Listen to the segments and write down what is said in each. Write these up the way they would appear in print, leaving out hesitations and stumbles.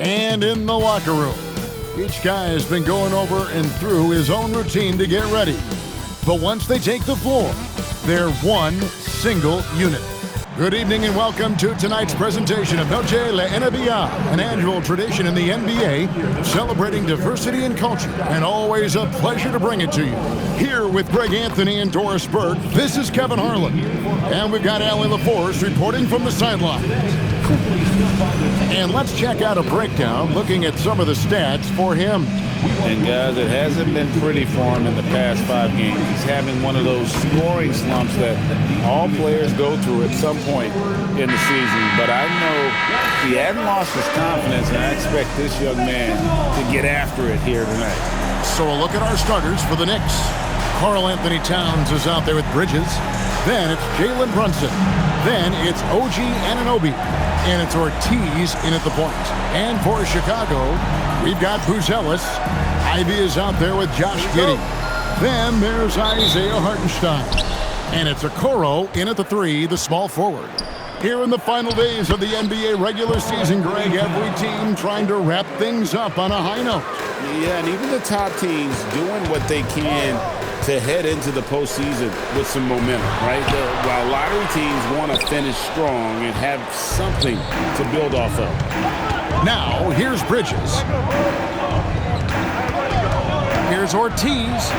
And in the locker room, each guy has been going over and through his own routine to get ready. But once they take the floor, they're one single unit. Good evening and welcome to tonight's presentation of Noche la NBA, an annual tradition in the NBA celebrating diversity and culture, and always a pleasure to bring it to you. Here with Greg Anthony and Doris Burke, this is Kevin Harlan. And we've got Allie LaForce reporting from the sideline. And let's check out a breakdown looking at some of the stats for him. And guys, it hasn't been pretty for him in the past 5 games. He's having one of those scoring slumps that all players go through at some point in the season. But I know he hadn't lost his confidence, and I expect this young man to get after it here tonight. So a look at our starters for the Knicks. Karl Anthony Towns is out there with Bridges. Then it's Jalen Brunson. Then it's OG Anunoby. And it's Ortiz in at the point. And for Chicago, we've got Buzelis. Ivy is out there with Josh Giddey. Then there's Isaiah Hartenstein. And it's Okoro in at the 3, the small forward. Here in the final days of the NBA regular season, Greg, every team trying to wrap things up on a high note. Yeah, and even the top teams doing what they can to head into the postseason with some momentum, right? While lottery teams want to finish strong and have something to build off of. Now, here's Bridges. Here's Ortiz.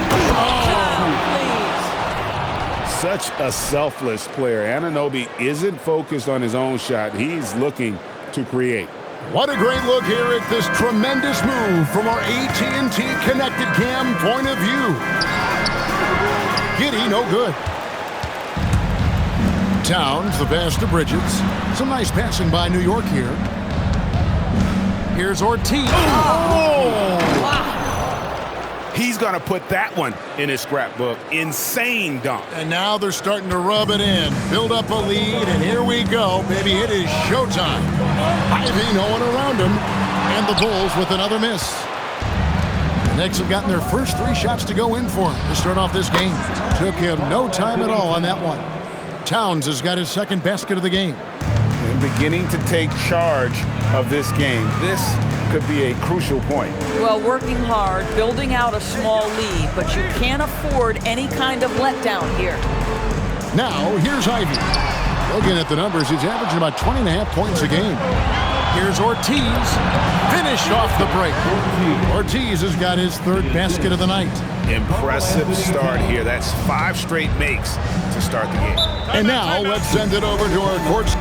Such a selfless player. Anunoby isn't focused on his own shot. He's looking to create. What a great look here at this tremendous move from our AT&T Connected Cam point of view. Giddey, no good. Towns, the pass to Bridges. Some nice passing by New York here. Here's Ortiz. Oh! Wow. He's going to put that one in his scrapbook. Insane dunk. And now they're starting to rub it in. Build up a lead, and here we go. Baby, it is showtime. Ivy, no one around him. And the Bulls with another miss. The Knicks have gotten their first 3 shots to go in for him to start off this game. Took him no time at all on that one. Towns has got his second basket of the game. And beginning to take charge of this game. This could be a crucial point. Well, working hard, building out a small lead, but you can't afford any kind of letdown here. Now, here's Ivy. Looking at the numbers, he's averaging about 20.5 points a game. Here's Ortiz. Finished off the break. Ortiz has got his 3rd basket of the night. Impressive start here. That's 5 straight makes to start the game. And now, let's send it over to our courts.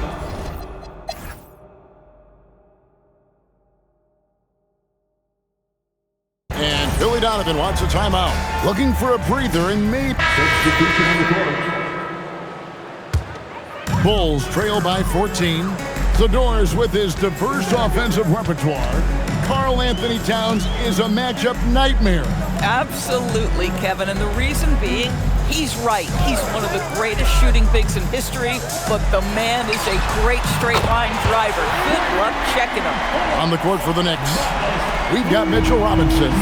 And Billy Donovan wants a timeout. Looking for a breather and maybe... Bulls trail by 14. Zador's with his diverse offensive repertoire. Karl Anthony Towns is a matchup nightmare. Absolutely, Kevin. And the reason being, he's right. He's one of the greatest shooting bigs in history, but the man is a great straight-line driver. Good luck checking him. On the court for the Knicks, we've got Mitchell Robinson.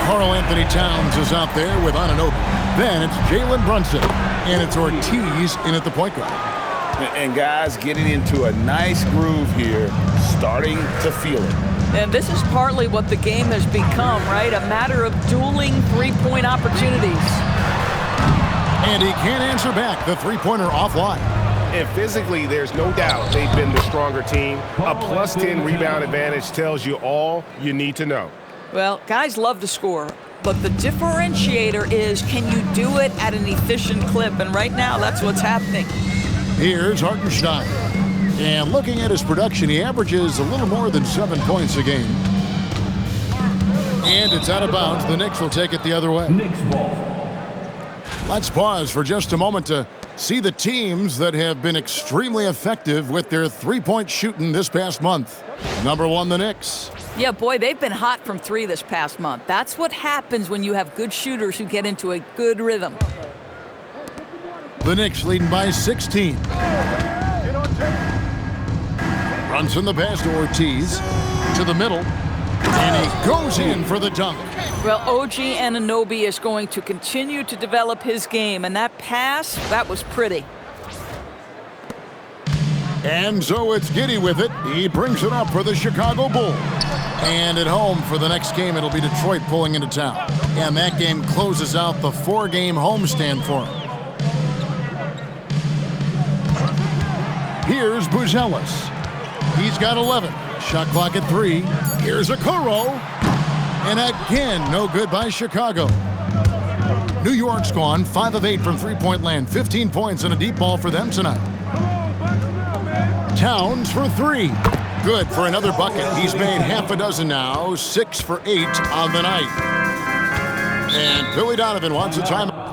Karl Anthony Towns is out there with Anunoby. Then it's Jalen Brunson, and it's Ortiz in at the point guard. And guys getting into a nice groove here, starting to feel it. And this is partly what the game has become, right? A matter of dueling 3-point opportunities. And he can't answer back the 3-pointer offline. And physically, there's no doubt they've been the stronger team. A +10 rebound advantage tells you all you need to know. Well, guys love to score, but the differentiator is, can you do it at an efficient clip? And right now, that's what's happening. Here's Hartenstein. And looking at his production, he averages a little more than 7 points a game. And it's out of bounds. The Knicks will take it the other way. Let's pause for just a moment to see the teams that have been extremely effective with their 3-point shooting this past month. Number 1, the Knicks. Yeah, boy, they've been hot from 3 this past month. That's what happens when you have good shooters who get into a good rhythm. The Knicks leading by 16. Brunson the pass to Ortiz. To the middle. And he goes in for the dunk. Well, OG Anunoby is going to continue to develop his game. And that pass, that was pretty. And so it's Giddey with it. He brings it up for the Chicago Bulls. And at home for the next game, it'll be Detroit pulling into town. And that game closes out the 4-game homestand for him. Here's Buzelis. He's got 11. Shot clock at 3. Here's Okoro. And again, no good by Chicago. New York's gone 5 of 8 from three-point land. 15 points and a deep ball for them tonight. Towns for 3. Good for another bucket. He's made half a dozen now. 6 for 8 on the night. And Billy Donovan wants a timeout.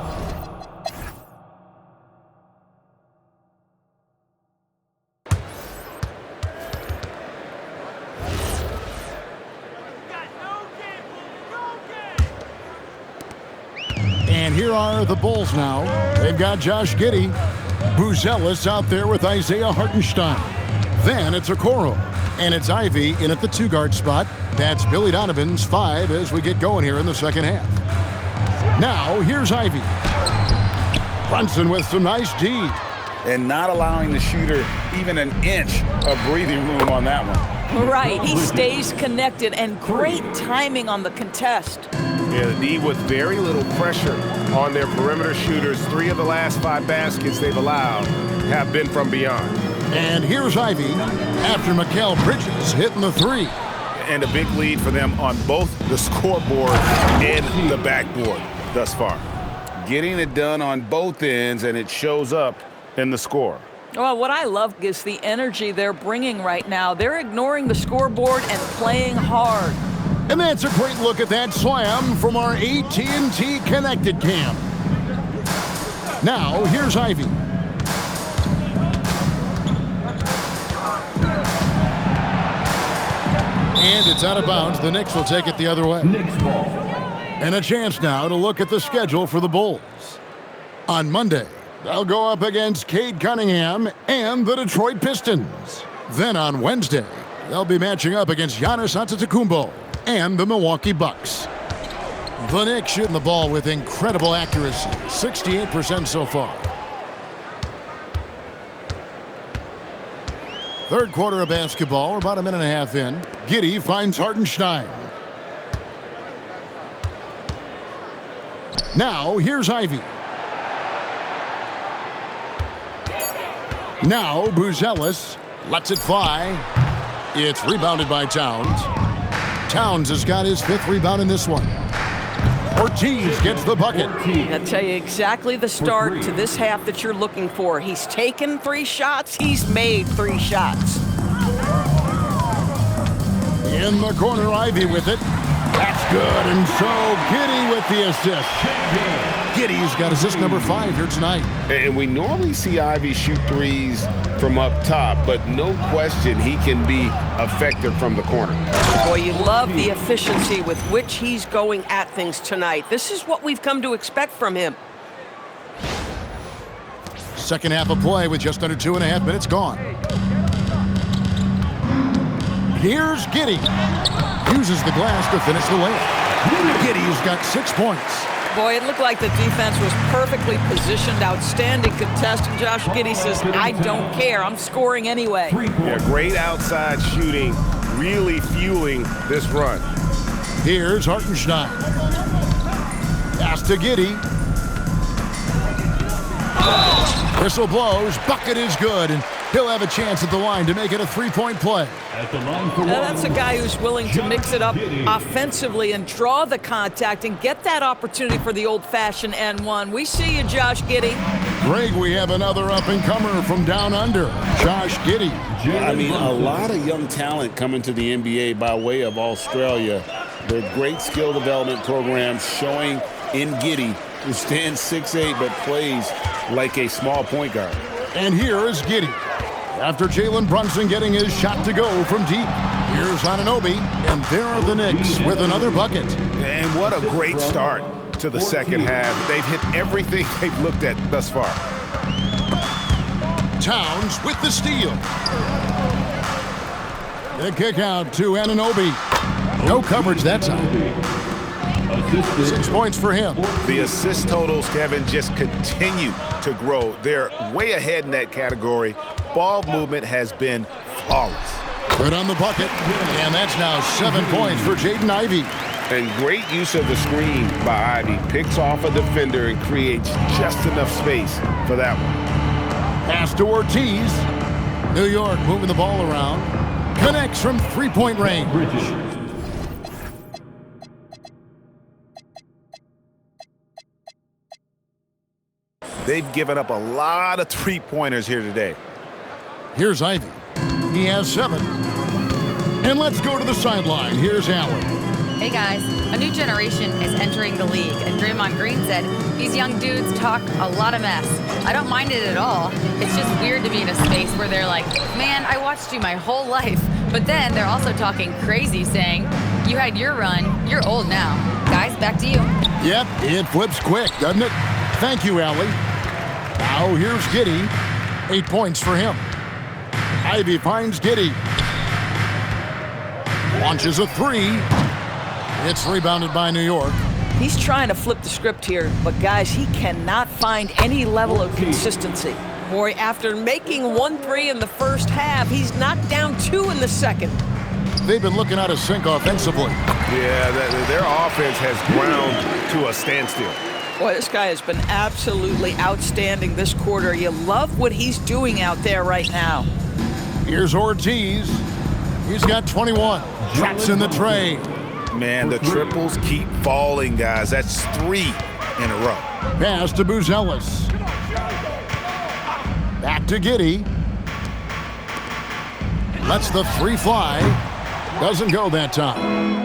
And here are the Bulls now. They've got Josh Giddey. Buzelis out there with Isaiah Hartenstein. Then it's Okoro. And it's Ivey in at the 2-guard spot. That's Billy Donovan's 5 as we get going here in the second half. Now, here's Ivey. Brunson with some nice D. And not allowing the shooter even an inch of breathing room on that one. Right, he stays connected, and great timing on the contest. Yeah, the D with very little pressure on their perimeter shooters. 3 of the last 5 baskets they've allowed have been from beyond. And here's Ivey after Mikal Bridges hitting the 3. And a big lead for them on both the scoreboard and the backboard thus far. Getting it done on both ends, and it shows up in the score. Well, what I love is the energy they're bringing right now. They're ignoring the scoreboard and playing hard. And that's a great look at that slam from our AT&T Connected Cam. Now, here's Ivey. And it's out of bounds. The Knicks will take it the other way. And a chance now to look at the schedule for the Bulls. On Monday, they'll go up against Cade Cunningham and the Detroit Pistons. Then on Wednesday, they'll be matching up against Giannis Antetokounmpo and the Milwaukee Bucks. The Knicks shooting the ball with incredible accuracy, 68% so far. Third quarter of basketball, we're about a minute and a half in. Giddey finds Hartenstein. Now, here's Ivey. Now, Buzelis lets it fly. It's rebounded by Towns. Towns has got his 5th rebound in this one. Ortiz gets the bucket. I'll tell you exactly the start to this half that you're looking for. He's taken 3 shots. He's made 3 shots. In the corner, Ivey with it. That's good, and so Giddey with the assist. Giddey's got assist number 5 here tonight. And we normally see Ivey shoot threes from up top, but no question he can be effective from the corner. Boy, you love the efficiency with which he's going at things tonight. This is what we've come to expect from him. Second half of play with just under 2.5 minutes gone. Here's Giddey. Uses the glass to finish the layup. Giddey's got 6 points. Boy, it looked like the defense was perfectly positioned. Outstanding contest. And Josh Giddey says, I don't care. I'm scoring anyway. Yeah, great outside shooting, really fueling this run. Here's Hartenstein. Pass to Giddey. Whistle blows. Bucket is good. And he'll have a chance at the line to make it a 3-point play. Now, that's a guy who's willing to mix it up offensively and draw the contact and get that opportunity for the old-fashioned N1. We see you, Josh Giddey. Greg, we have another up-and-comer from down under, Josh Giddey. I mean, a lot of young talent coming to the NBA by way of Australia. They're great skill development programs showing in Giddey, who stands 6'8", but plays like a small point guard. And here is Giddey. After Jalen Brunson getting his shot to go from deep. Here's Anunoby, and there are the Knicks with another bucket. And what a great start to the second half. They've hit everything they've looked at thus far. Towns with the steal. The kick out to Anunoby. No coverage that time. 6 points for him. The assist totals, Kevin, just continue to grow. They're way ahead in that category. Ball movement has been flawless. Good on the bucket, and that's now 7 points for Jaden Ivey. And great use of the screen by Ivey. Picks off a defender and creates just enough space for that one. Pass to Ortiz. New York moving the ball around. Connects from three-point range. They've given up a lot of three-pointers here today. Here's Ivey. He has 7. And let's go to the sideline. Here's Allen. Hey guys, a new generation is entering the league, and Draymond Green said, these young dudes talk a lot of mess. I don't mind it at all. It's just weird to be in a space where they're like, man, I watched you my whole life. But then they're also talking crazy, saying, you had your run, you're old now. Guys, back to you. Yep, it flips quick, doesn't it? Thank you, Allie. Now here's Giddey. 8 points for him. Ivey finds Giddey. Launches a 3. It's rebounded by New York. He's trying to flip the script here, but guys, he cannot find any level of consistency. Boy, after making 1 3 in the first half, he's knocked down 2 in the second. They've been looking out of sync offensively. Yeah, their offense has ground to a standstill. Boy, this guy has been absolutely outstanding this quarter. You love what he's doing out there right now. Here's Ortiz. He's got 21. Traps in the tray. Man, the triples keep falling, guys. That's 3 in a row. Pass to Buzelis. Back to Giddey. Lets the 3 fly. Doesn't go that time.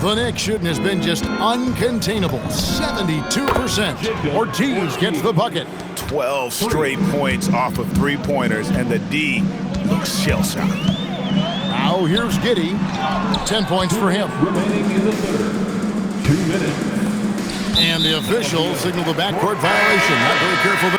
The Knicks shooting has been just uncontainable. 72%. Ortiz gets the bucket. 12 straight points off of three-pointers, and the D looks shell-shocked. Now here's Giddey. 10 points for him. Remaining in the third. 2 minutes. And the officials signal the backcourt violation. Not very careful